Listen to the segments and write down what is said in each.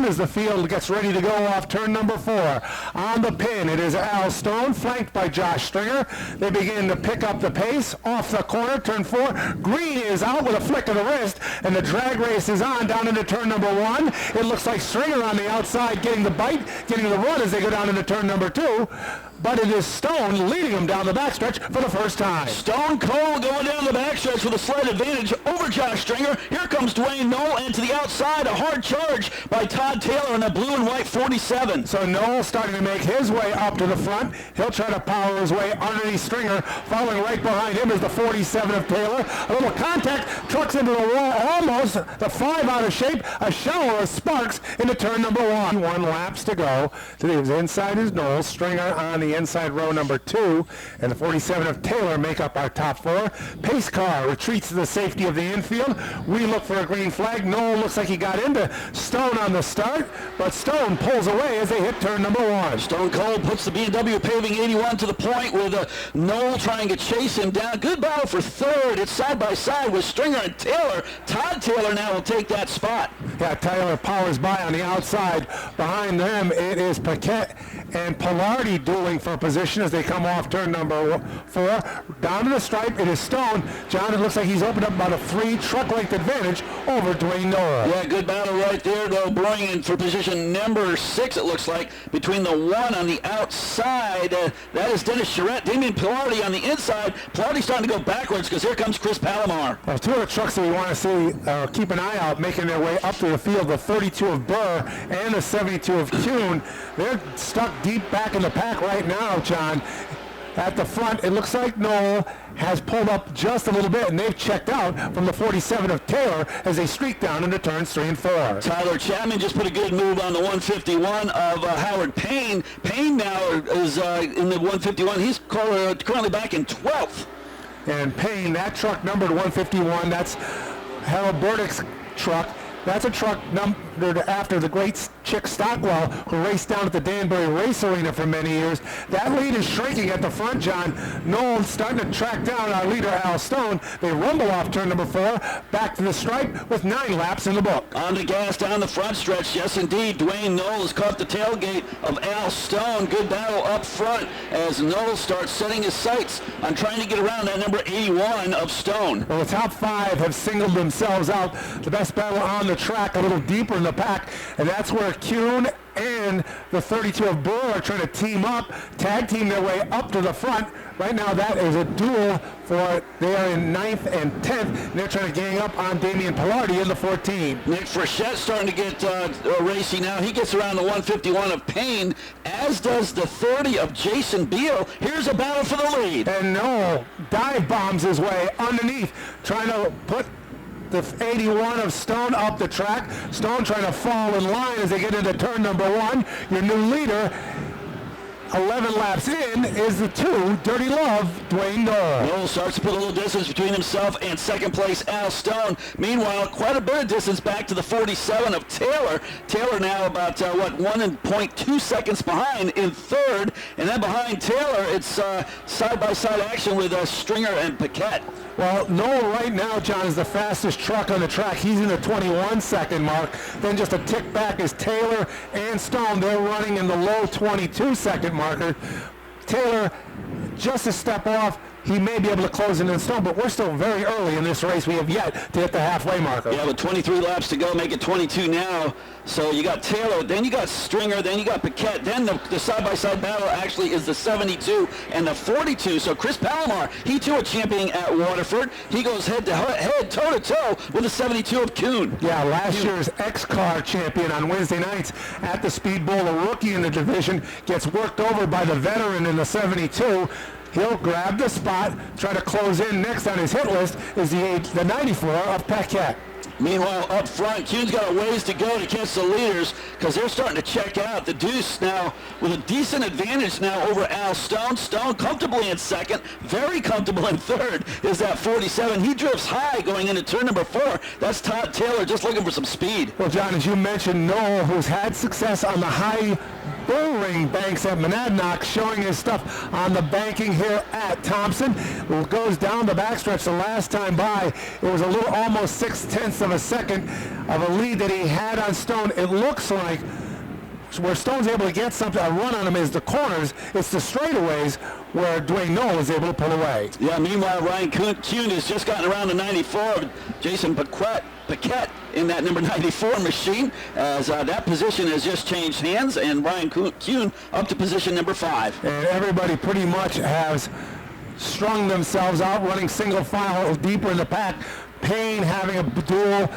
1 as the field gets ready to go off turn number 4. On the pin, it is Al Stone, flanked by Josh Stringer. They begin to pick up the pace off the corner, turn 4. Green is out with a flick of the wrist, and the drag race is on down into turn number 1. It looks like Stringer on the outside getting the bite, getting the run as they go down into turn number 2. But it is Stone leading him down the backstretch for the first time. Stone Cold going down the backstretch with a slight advantage over Josh Stringer. Here comes Dwayne Knoll, and to the outside, a hard charge by Todd Taylor in a blue and white 47. So Knoll starting to make his way up to the front. He'll try to power his way underneath Stringer. Following right behind him is the 47 of Taylor. A little contact, trucks into the wall, almost the 5 out of shape. A shower of sparks into turn number 1. 1 laps to go. To the inside is Knoll. Stringer on the inside row number 2, and the 47 of Taylor make up our top 4. Pace car retreats to the safety of the infield. We look for a green flag. Knoll looks like he got into Stone on the start, but Stone pulls away as they hit turn number 1. Stone Cold puts the B&W Paving 81 to the point with Knoll trying to chase him down. Good battle for third. It's side by side with Stringer and Taylor. Todd Taylor now will take that spot. Yeah, Taylor powers by on the outside. Behind them, it is Paquette and Pilardi dueling for position as they come off turn number 4. Down to the stripe, it is Stone. John, it looks like he's opened up about a 3 truck length advantage over Dwayne Knoll. Yeah, good battle right there, though. Blowing in for position number 6, it looks like, between the 1 on the outside. That is Dennis Charette. Damian Pilardi on the inside. Pilardi starting to go backwards because here comes Chris Palomar. Well, 2 of the trucks that we want to see, keep an eye out, making their way up to the field, the 32 of Burr and the 72 of Kuhn. They're stuck deep back in the pack right now, John. At the front, it looks like Knoll has pulled up just a little bit, and they've checked out from the 47 of Taylor as they streak down into turns 3 and 4. Tyler Chapman just put a good move on the 151 of Howard Payne. Payne now is in the 151. He's currently back in 12th. And Payne, that truck numbered 151, that's Harold Burdick's truck. That's a truck numbered after the great Chick Stockwell, who raced down at the Danbury Race Arena for many years. That lead is shrinking at the front, John. Knoll starting to track down our leader, Al Stone. They rumble off turn number 4, back to the stripe with 9 laps in the book. On the gas down the front stretch, yes indeed. Dwayne Knoll has caught the tailgate of Al Stone. Good battle up front as Knoll starts setting his sights on trying to get around that number 81 of Stone. Well, the top 5 have singled themselves out. The best battle on the track, a little deeper in the pack, and that's where Kuhn and the 32 of Burr are trying to team up, tag team their way up to the front. Right now that is a duel for, they are in 9th and 10th, and they're trying to gang up on Damian Pilardi in the 14. Nick Frechette starting to get racy now. He gets around the 151 of Payne, as does the 30 of Jason Beal. Here's a battle for the lead. And Knoll dive bombs his way underneath, trying to put the 81 of Stone up the track. Stone trying to fall in line as they get into turn number 1. Your new leader, 11 laps in, is the 2, Dirty Love, Dwayne Knoll. Knoll starts to put a little distance between himself and second place Al Stone. Meanwhile, quite a bit of distance back to the 47 of Taylor. Taylor now about, 1.2 seconds behind in 3rd. And then behind Taylor, it's side-by-side action with Stringer and Paquette. Well, Knoll right now, John, is the fastest truck on the track. He's in the 21-second mark. Then just a tick back is Taylor and Stone. They're running in the low 22-second marker. Taylor just a step off. He may be able to close in Stone, but we're still very early in this race. We have yet to hit the halfway marker. Yeah, with 23 laps to go, make it 22 now. So you got Taylor, then you got Stringer, then you got Paquette, then the side-by-side battle actually is the 72 and the 42. So Chris Palomar, he too a champion at Waterford. He goes head-to-head, toe-to-toe with the 72 of Kuhn. Yeah, last year's X-Car champion on Wednesday nights at the Speed Bowl, a rookie in the division, gets worked over by the veteran in the 72. He'll grab the spot, try to close in. Next on his hit list is the 94 of Paquette. Meanwhile, up front, Kuhn's got a ways to go to catch the leaders because they're starting to check out. The Deuce now with a decent advantage now over Al Stone. Stone comfortably in 2nd, very comfortable in 3rd is that 47. He drifts high going into turn number 4. That's Todd Taylor just looking for some speed. Well, John, as you mentioned, Knoll, who's had success on the high bull ring banks at Monadnock, showing his stuff on the banking here at Thompson. Goes down the backstretch the last time by. It was a little almost 6/10 of a second of a lead that he had on Stone. It looks like where Stone's able to get something, a run on him is the corners. It's the straightaways where Dwayne Knoll is able to pull away. Yeah, meanwhile, Ryan Kuhn has just gotten around to 94. Jason Paquette in that number 94 machine, as that position has just changed hands, and Ryan Kuhn up to position number 5. And everybody pretty much has strung themselves out, running single file deeper in the pack. Payne having a duel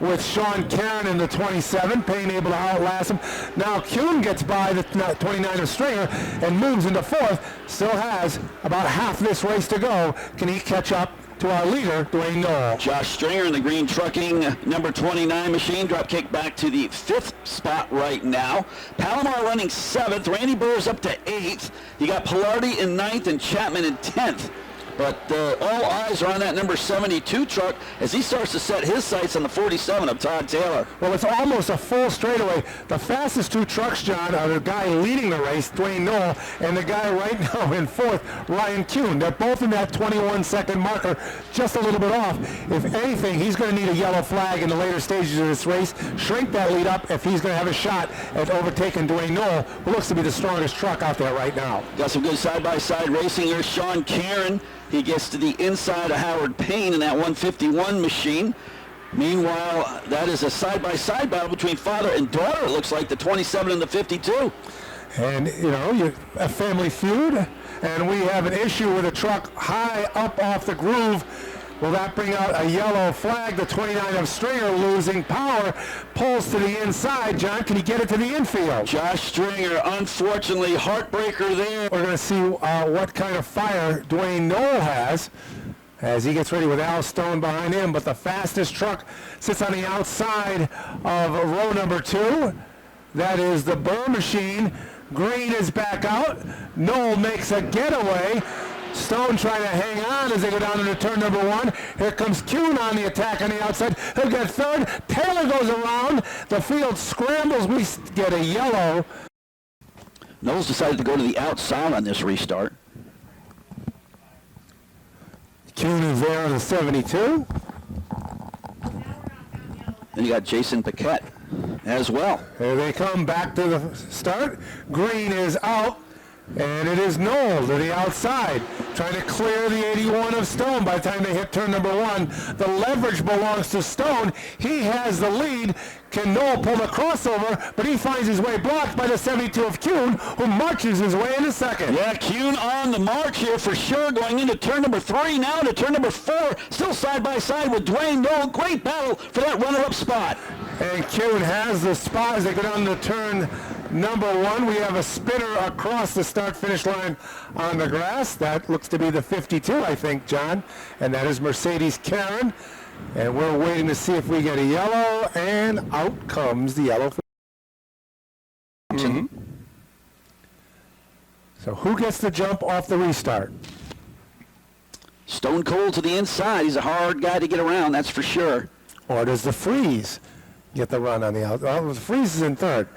with Sean Caron in the 27. Payne able to outlast him. Now Kuhn gets by the 29 of Stringer and moves into 4th. Still has about half this race to go. Can he catch up to our leader, Dwayne Knoll? Josh Stringer in the green trucking number 29 machine. Drop kick back to the 5th spot right now. Palomar running 7th. Randy Burr's up to 8th. You got Pilardi in 9th and Chapman in 10th. But all eyes are on that number 72 truck as he starts to set his sights on the 47 of Todd Taylor. Well, it's almost a full straightaway. The fastest 2 trucks, John, are the guy leading the race, Dwayne Knoll, and the guy right now in 4th, Ryan Kuhn. They're both in that 21-second marker, just a little bit off. If anything, he's going to need a yellow flag in the later stages of this race, shrink that lead up if he's going to have a shot at overtaking Dwayne Knoll, who looks to be the strongest truck out there right now. Got some good side-by-side racing here. Sean Caron, he gets to the inside of Howard Payne in that 151 machine. Meanwhile, that is a side-by-side battle between father and daughter, it looks like, the 27 and the 52. And, you know, a family feud, and we have an issue with a truck high up off the groove. Will that bring out a yellow flag? The 29 of Stringer losing power, pulls to the inside. John, can he get it to the infield? Josh Stringer, unfortunately, heartbreaker there. We're going to see what kind of fire Dwayne Knoll has as he gets ready with Al Stone behind him. But the fastest truck sits on the outside of row number 2. That is the Burr machine. Green is back out. Knoll makes a getaway. Stone trying to hang on as they go down into turn number 1. Here comes Kuhn on the attack on the outside. He'll get 3rd. Taylor goes around. The field scrambles. We get a yellow. Knowles decided to go to the outside on this restart. Kuhn is there on the 72. Then you got Jason Paquette as well. Here they come back to the start. Green is out. And it is Knoll to the outside, trying to clear the 81 of Stone by the time they hit turn number 1. The leverage belongs to Stone. He has the lead. Can Knoll pull the crossover? But he finds his way blocked by the 72 of Kuhn, who marches his way into 2nd. Yeah, Kuhn on the march here for sure, going into turn number 3, now to turn number 4, still side by side with Dwayne Knoll. Great battle for that runner-up spot. And Kuhn has the spot as they go down to turn number 1. We have a spinner across the start-finish line on the grass. That looks to be the 52, I think, John. And that is Mercedes Caron. And we're waiting to see if we get a yellow, and out comes the yellow. Mm-hmm. So who gets the jump off the restart? Stone Cold to the inside. He's a hard guy to get around, that's for sure. Or does the Freeze get the run on the outside? Oh, the Freeze is in 3rd.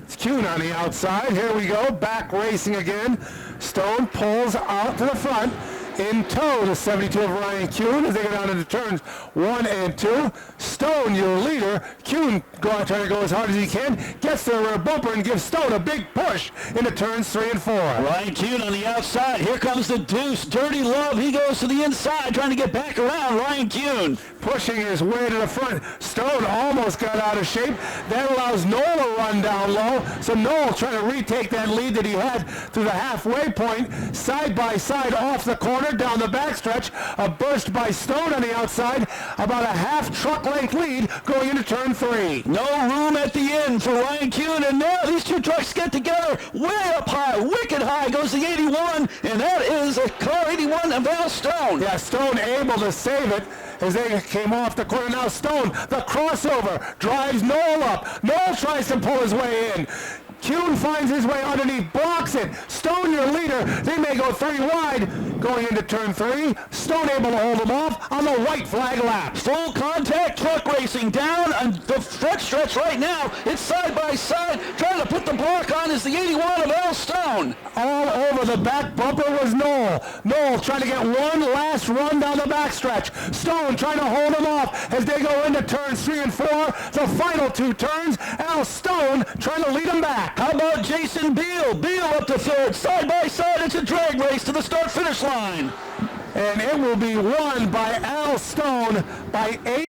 It's Kuhn on the outside. Here we go. Back racing again. Stone pulls out to the front. In tow, the 72 of Ryan Kuhn as they go down into turns 1 and 2. Stone, your leader. Kuhn trying to go as hard as he can. Gets the rear bumper and gives Stone a big push into turns 3 and 4. Ryan Kuhn on the outside. Here comes the Deuce. Dirty Love. He goes to the inside trying to get back around. Ryan Kuhn pushing his way to the front. Stone almost got out of shape. That allows Knoll to run down low. So Knoll trying to retake that lead that he had through the halfway point. Side by side off the corner. Down the backstretch, a burst by Stone on the outside, about a half truck length lead going into turn 3. No room at the end for Ryan Kuhn, and now these two trucks get together way up high, wicked high goes the 81, and that is a car 81 of Al Stone. Yeah, Stone able to save it as they came off the corner. Now Stone, the crossover, drives Knoll up. Knoll tries to pull his way in. Kuhn finds his way underneath, blocks it. Stone, your leader. They may go 3 wide going into turn 3. Stone able to hold them off on the white flag lap. Full contact truck racing down on the front stretch right now. It's side by side. Trying to put the block on is the 81 of Al Stone. All over the back bumper was Noel. Noel trying to get one last run down the backstretch. Stone trying to hold him off as they go into turns 3 and 4. The final 2 turns. Al Stone trying to lead him back. How about Jason Beal? Beal up to third. Side by side, it's a drag race to the start-finish line. And it will be won by Al Stone by 8.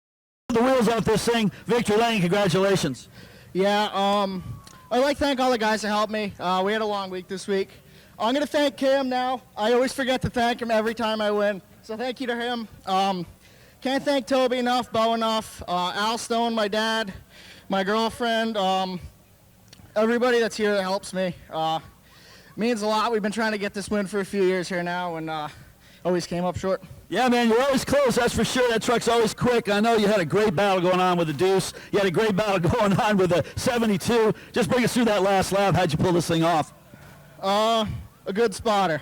The wheels off this thing. Victor Lane, congratulations. Yeah, I'd like to thank all the guys that helped me. We had a long week this week. I'm going to thank Cam now. I always forget to thank him every time I win. So thank you to him. Can't thank Toby enough, Bo enough, Al Stone, my dad, my girlfriend, everybody that's here that helps me. Means a lot. We've been trying to get this win for a few years here now, and always came up short. Yeah, man, you're always close, that's for sure. That truck's always quick. I know you had a great battle going on with the Deuce. You had a great battle going on with the 72. Just bring us through that last lap. How'd you pull this thing off? A good spotter.